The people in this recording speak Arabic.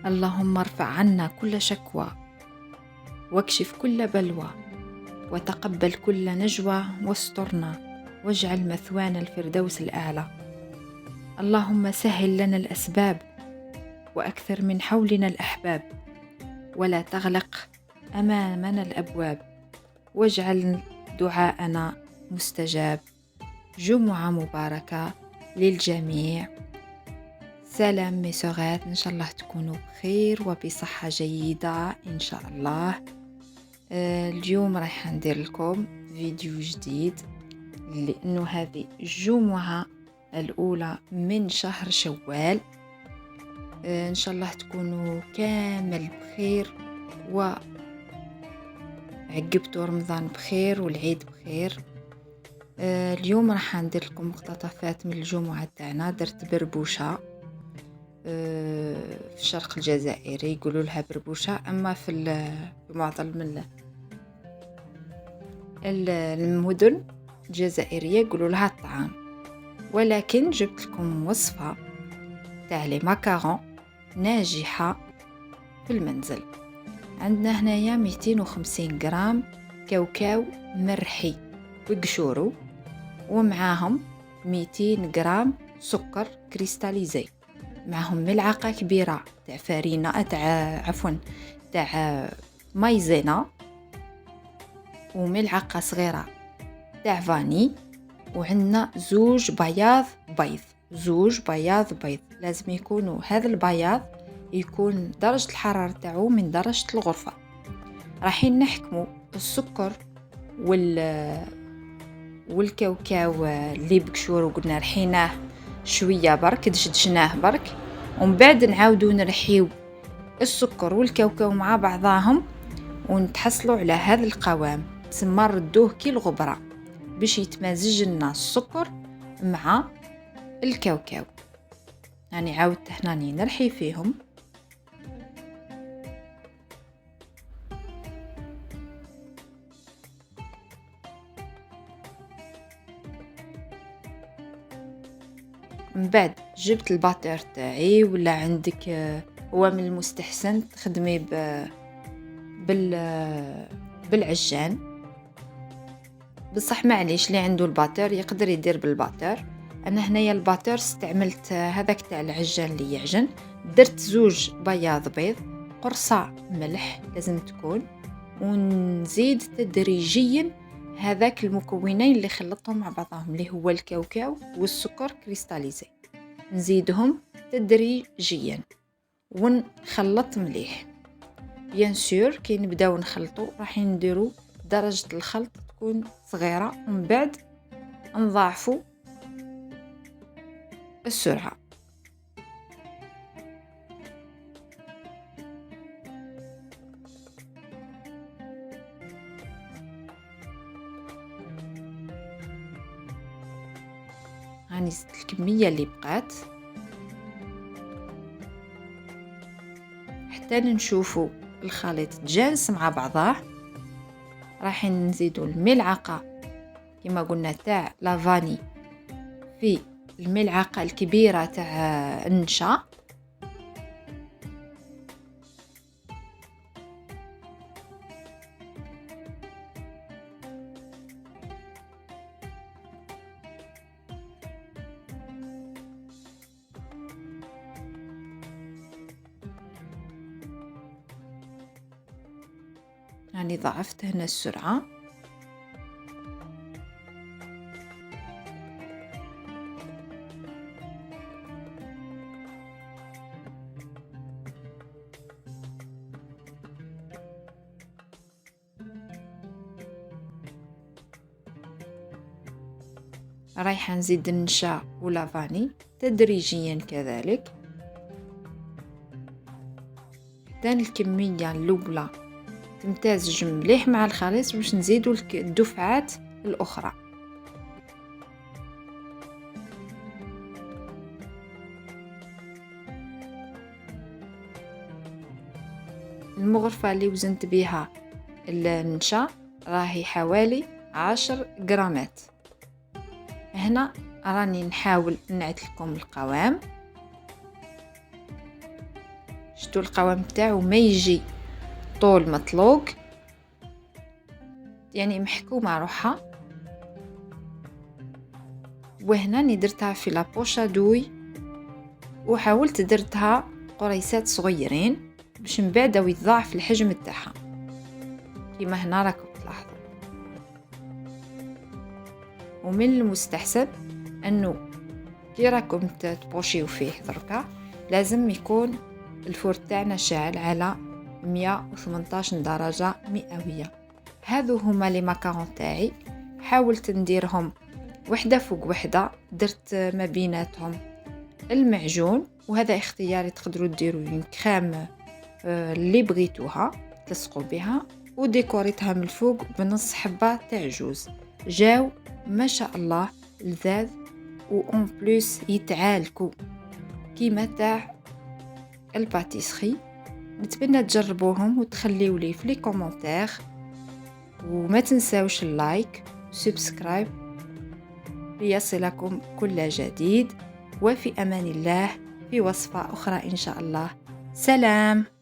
اللهم ارفع عنا كل شكوى، واكشف كل بلوى، وتقبل كل نجوى، واسترنا، واجعل مثوانا الفردوس الأعلى. اللهم سهل لنا الأسباب، وأكثر من حولنا الأحباب، ولا تغلق أمامنا الأبواب، واجعل دعاءنا مستجاب. جمعة مباركة للجميع. سلام ميسوغات، إن شاء الله تكونوا بخير وبصحة جيدة إن شاء الله. اليوم راح ندير لكم فيديو جديد، لأنه هذه الجمعة الأولى من شهر شوال. إن شاء الله تكونوا كامل بخير، وعقبتوا رمضان بخير والعيد بخير. اليوم راح ندير لكم مقتطفات من الجمعة تاعنا. درت بربوشة في الشرق الجزائري يقولوا لها بربوشة، أما في معظم من المدن الجزائرية يقولوا لها الطعام. ولكن جبت لكم وصفة تاع لي ماكارون ناجحة في المنزل. عندنا هنايا 250 غرام كاوكاو مرحي بقشورو، ومعاهم 200 غرام سكر كريستاليزي، معهم ملعقة كبيرة تاع فرينة تاع مايزينا، وملعقة صغيرة تاع فاني، وعندنا زوج بياض بيض. لازم يكونوا هذا البياض يكون درجة الحرارة تاعو من درجة الغرفة. رايحين نحكموا السكر والكاوكاو اللي بقشور، وقلنا رحيناه شوية برك، دشناه برك، ومن بعد نعاودو نرحيو السكر والكاوكاو مع بعضاهم ونتحصلوا على هذا القوام. تسمى ردوه كي الغبرة باش يتمازج لنا السكر مع الكاوكاو. يعني عاودت هنا نرحي فيهم. من بعد جبت الباتر تاعي، ولا عندك هو من المستحسن تخدمي بالعجان، بصح معليش اللي عنده الباتر يقدر يدير بالباتر. انا هنايا الباتر استعملت هذاك تاع العجان اللي يعجن. درت زوج بيض، قرصة ملح لازم تكون، ونزيد تدريجيا هذاك المكونين اللي خلطتهم مع بعضهم، اللي هو الكاوكاو والسكر كريستاليزي، نزيدهم تدريجيا ونخلط مليح. بيان سور كي نبداو نخلطوا راح نديروا درجة الخلط تكون صغيرة، ومن بعد نضاعفوا السرعة. هاني الكمية اللي بقات حتى نشوفوا الخليط تجانس مع بعضاه. راح نزيدوا الملعقة كما قلنا تاع لافاني في الملعقة الكبيرة تاع النشا، يعني ضعفت هنا السرعة. رايحة نزيد النشا ولافاني تدريجيا كذلك حتى الكمية الأولى تمتزج مليح مع الخليط باش نزيدوا الدفعات الأخرى. المغرفة اللي وزنت بها النشا راهي حوالي 10 جرامات. هنا راني نحاول نعد لكم القوام. شتو القوام تاعو ما يجي طول مطلوق، يعني محكومة روحها. وهنا راني درتها في لابوشا دوي، وحاولت درتها قريسات صغيرين باش من بعد يتضاعف الحجم تاعها كيما هنا راكم تلاحظوا. ومن المستحسن انه كي راكم تبوشيو فيه دركا لازم يكون الفور تاعنا شاعل على 118 درجة مئوية. هذو هما لي ماكارون تاعي، حاولت نديرهم وحدة فوق وحدة، درت ما بيناتهم المعجون، وهذا اختياري، تقدروا ديروا اون كريم اللي بغيتوها تلصقوا بها، وديكوريتها من الفوق بنص حبة تاع جوز. جاو ما شاء الله لذاذ، وأون بلوس يتعالكوا كيما تاع الباتيسري. نتمنى تجربوهم وتخليوا لي في لي كومونتير، وما تنساوش اللايك سبسكرايب ليصلكم كل جديد. وفي أمان الله في وصفة أخرى إن شاء الله. سلام.